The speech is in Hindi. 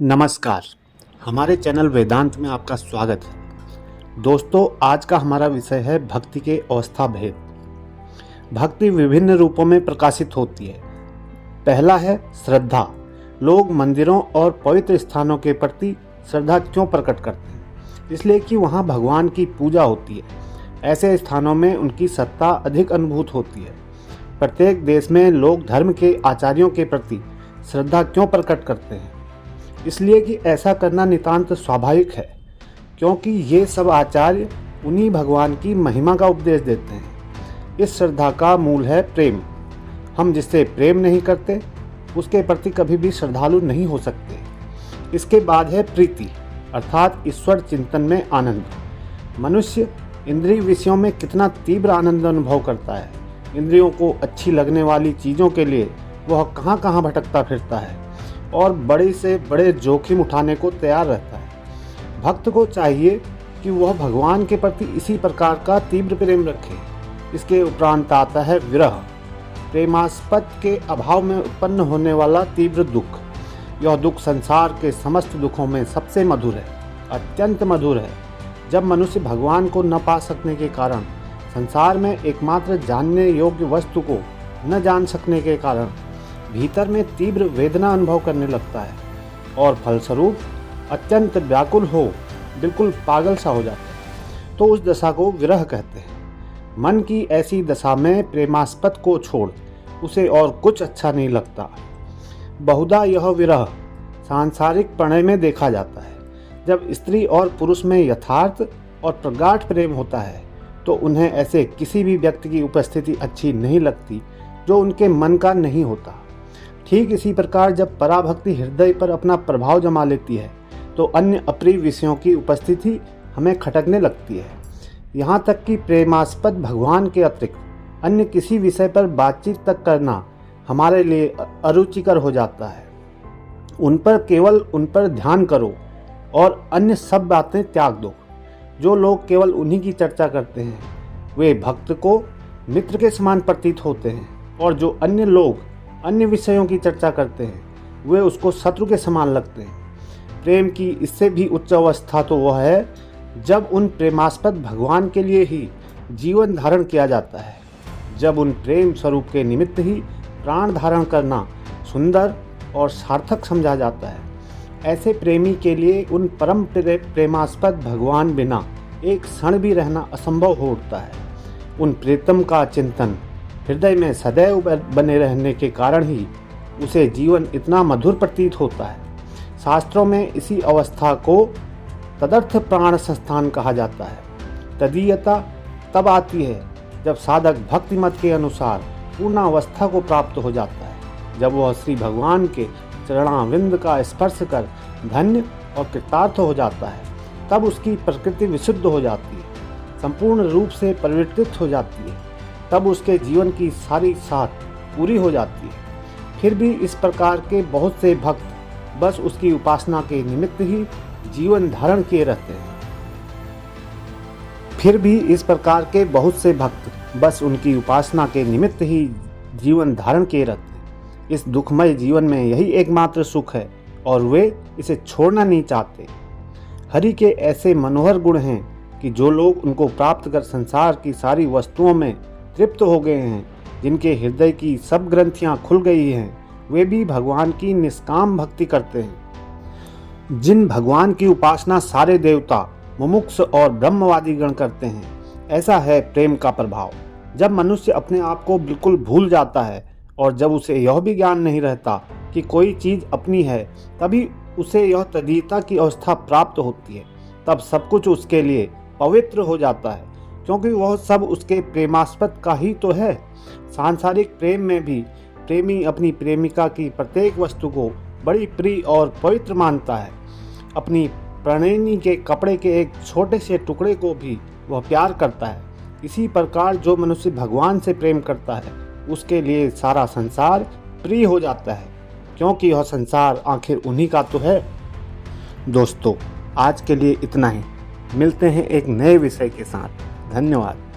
नमस्कार। हमारे चैनल वेदांत में आपका स्वागत है। दोस्तों, आज का हमारा विषय है भक्ति के अवस्था भेद। भक्ति विभिन्न रूपों में प्रकाशित होती है। पहला है श्रद्धा। लोग मंदिरों और पवित्र स्थानों के प्रति श्रद्धा क्यों प्रकट करते हैं? इसलिए कि वहाँ भगवान की पूजा होती है। ऐसे स्थानों में उनकी सत्ता अधिक अनुभूत होती है। प्रत्येक देश में लोग धर्म के आचार्यों के प्रति श्रद्धा क्यों प्रकट करते हैं? इसलिए कि ऐसा करना नितांत स्वाभाविक है, क्योंकि ये सब आचार्य उन्हीं भगवान की महिमा का उपदेश देते हैं। इस श्रद्धा का मूल है प्रेम। हम जिससे प्रेम नहीं करते उसके प्रति कभी भी श्रद्धालु नहीं हो सकते। इसके बाद है प्रीति, अर्थात ईश्वर चिंतन में आनंद। मनुष्य इंद्रिय विषयों में कितना तीव्र आनंद अनुभव करता है। इंद्रियों को अच्छी लगने वाली चीज़ों के लिए वह कहाँ कहाँ भटकता फिरता है और बड़े से बड़े जोखिम उठाने को तैयार रहता है। भक्त को चाहिए कि वह भगवान के प्रति इसी प्रकार का तीव्र प्रेम रखे। इसके उपरांत आता है विरह, प्रेमास्पद के अभाव में उत्पन्न होने वाला तीव्र दुख। यह दुख संसार के समस्त दुखों में सबसे मधुर है, अत्यंत मधुर है। जब मनुष्य भगवान को न पा सकने के कारण, संसार में एकमात्र जानने योग्य वस्तु को न जान सकने के कारण भीतर में तीव्र वेदना अनुभव करने लगता है और फलस्वरूप अत्यंत व्याकुल हो, बिल्कुल पागल सा हो जाता है, तो उस दशा को विरह कहते हैं। मन की ऐसी दशा में प्रेमास्पद को छोड़ उसे और कुछ अच्छा नहीं लगता। बहुधा यह विरह सांसारिक प्रणय में देखा जाता है। जब स्त्री और पुरुष में यथार्थ और प्रगाढ़ प्रेम होता है तो उन्हें ऐसे किसी भी व्यक्ति की उपस्थिति अच्छी नहीं लगती जो उनके मन का नहीं होता। ठीक इसी प्रकार जब पराभक्ति हृदय पर अपना प्रभाव जमा लेती है तो अन्य अप्रिय विषयों की उपस्थिति हमें खटकने लगती है। यहाँ तक कि प्रेमास्पद भगवान के अतिरिक्त अन्य किसी विषय पर बातचीत तक करना हमारे लिए अरुचिकर हो जाता है। उन पर ध्यान करो और अन्य सब बातें त्याग दो। जो लोग केवल उन्हीं की चर्चा करते हैं वे भक्त को मित्र के समान प्रतीत होते हैं, और जो अन्य लोग अन्य विषयों की चर्चा करते हैं वे उसको शत्रु के समान लगते हैं। प्रेम की इससे भी उच्च अवस्था तो वह है जब उन प्रेमास्पद भगवान के लिए ही जीवन धारण किया जाता है, जब उन प्रेम स्वरूप के निमित्त ही प्राण धारण करना सुंदर और सार्थक समझा जाता है। ऐसे प्रेमी के लिए उन परम प्रेमास्पद भगवान बिना एक क्षण भी रहना असंभव हो उठता है। उन प्रीतम का चिंतन हृदय में सदैव बने रहने के कारण ही उसे जीवन इतना मधुर प्रतीत होता है। शास्त्रों में इसी अवस्था को तदर्थ प्राण संस्थान कहा जाता है। तदीयता तब आती है जब साधक भक्ति मत के अनुसार पूर्णावस्था को प्राप्त हो जाता है, जब वह श्री भगवान के चरणाविंद का स्पर्श कर धन्य और कृतार्थ हो जाता है। तब उसकी प्रकृति विशुद्ध हो जाती है, संपूर्ण रूप से परिवर्तित हो जाती है। तब उसके जीवन की सारी साथ पूरी हो जाती है। फिर भी इस प्रकार के बहुत से भक्त बस उसकी उपासना के निमित्त ही जीवन धारण किए रहते हैं। इस दुखमय जीवन में यही एकमात्र सुख है और वे इसे छोड़ना नहीं चाहते। हरि के ऐसे मनोहर गुण हैं कि जो लोग उनको प्राप्त कर संसार की सारी वस्तुओं में तृप्त हो गए हैं, जिनके हृदय की सब ग्रंथियां खुल गई हैं, वे भी भगवान की निष्काम भक्ति करते हैं। जिन भगवान की उपासना सारे देवता, मुमुक्ष और ब्रह्मवादी गण करते हैं, ऐसा है प्रेम का प्रभाव। जब मनुष्य अपने आप को बिल्कुल भूल जाता है और जब उसे यह भी ज्ञान नहीं रहता कि कोई चीज़ अपनी है, तभी उसे यह तदीयता की अवस्था प्राप्त होती है। तब सब कुछ उसके लिए पवित्र हो जाता है, क्योंकि वह सब उसके प्रेमास्पद का ही तो है। सांसारिक प्रेम में भी प्रेमी अपनी प्रेमिका की प्रत्येक वस्तु को बड़ी प्रिय और पवित्र मानता है। अपनी प्रणयिनी के कपड़े के एक छोटे से टुकड़े को भी वह प्यार करता है। इसी प्रकार जो मनुष्य भगवान से प्रेम करता है उसके लिए सारा संसार प्रिय हो जाता है, क्योंकि यह संसार आखिर उन्हीं का तो है। दोस्तों, आज के लिए इतना ही। मिलते हैं एक नए विषय के साथ। धन्यवाद।